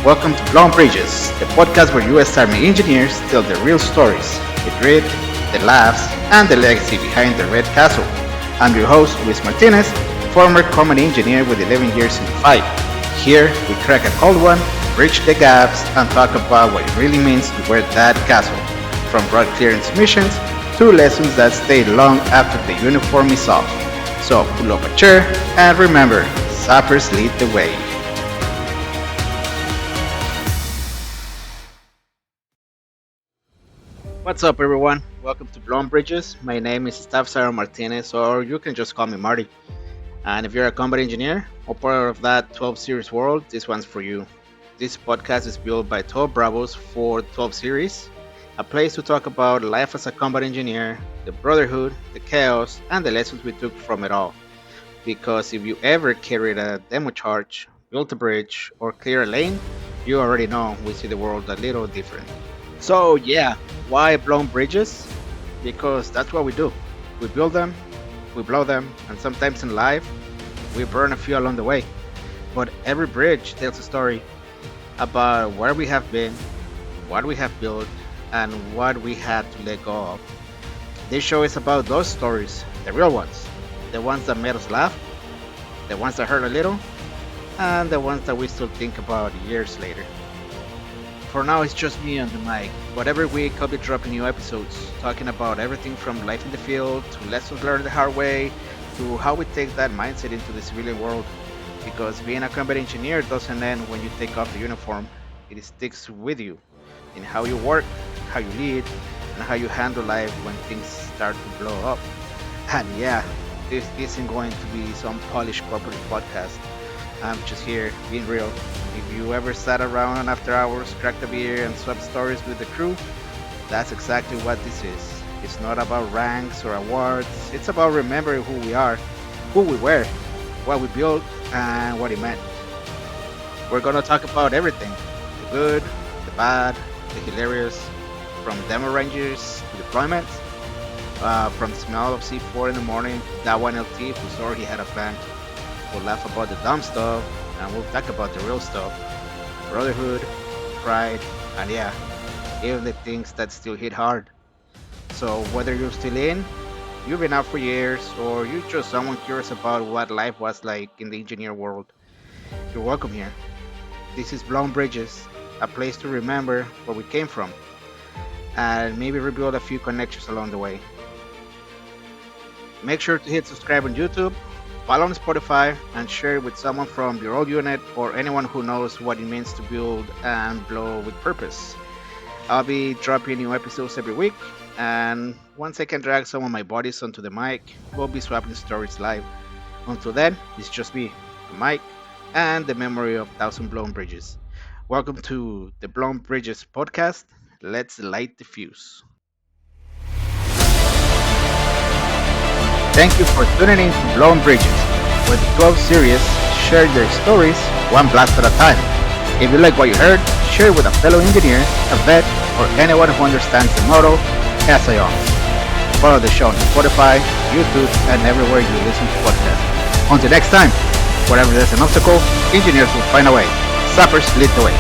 Welcome to Blown Bridges, the podcast where U.S. Army engineers tell the real stories, the grit, the laughs, and the legacy behind the Red Castle. I'm your host, Luis Martinez, former company engineer with 11 years in the fight. Here, we crack a cold one, bridge the gaps, and talk about what it really means to wear that castle, from road clearance missions to lessons that stay long after the uniform is off. So pull up a chair, and remember, sappers lead the way. What's up, everyone? Welcome to Blown Bridges. My name is Staff Sarah Martinez, or you can just call me Marty. And if you're a combat engineer or part of that 12 series world, this one's for you. This podcast is built by 12 Bravos for 12 series, a place to talk about life as a combat engineer, the brotherhood, the chaos, and the lessons we took from it all. Because if you ever carried a demo charge, built a bridge, or clear a lane, you already know we see the world a little different. So yeah, why blown bridges? Because that's what we do. We build them, we blow them, and sometimes in life, we burn a few along the way. But every bridge tells a story about where we have been, what we have built, and what we had to let go of. This show is about those stories, the real ones, the ones that made us laugh, the ones that hurt a little, and the ones that we still think about years later. For now, it's just me on the mic, but every week I'll be dropping new episodes, talking about everything from life in the field, to lessons learned the hard way, to how we take that mindset into the civilian world. Because being a combat engineer doesn't end when you take off the uniform, it sticks with you in how you work, how you lead, and how you handle life when things start to blow up. And yeah, this isn't going to be some polished corporate podcast. I'm just here being real. If you ever sat around on after hours, cracked a beer, and swapped stories with the crew, that's exactly what this is. It's not about ranks or awards. It's about remembering who we are, who we were, what we built, and what it meant. We're gonna talk about everything: the good, the bad, the hilarious, from demo rangers to deployments, from the smell of C4 in the morning to that one LT who swore he had a plan. We'll laugh about the dumb stuff, and we'll talk about the real stuff: brotherhood, pride, and yeah, even the things that still hit hard. So whether you're still in, you've been out for years, or you're just someone curious about what life was like in the engineer world, you're welcome here. This is Blown Bridges, a place to remember where we came from, and maybe rebuild a few connections along the way. Make sure to hit subscribe on YouTube, follow on Spotify, and share it with someone from your old unit or anyone who knows what it means to build and blow with purpose. I'll be dropping new episodes every week, and once I can drag some of my buddies onto the mic, we'll be swapping stories live. Until then, it's just me, the mic, and the memory of 1,000 blown bridges. Welcome to the Blown Bridges podcast. Let's light the fuse. Thank you for tuning in to Blown Bridges, where the 12 series share their stories one blast at a time. If you like what you heard, share it with a fellow engineer, a vet, or anyone who understands the motto, as I always. Follow the show on Spotify, YouTube, and everywhere you listen to podcasts. Until next time, wherever there's an obstacle, engineers will find a way. Sappers lead the way.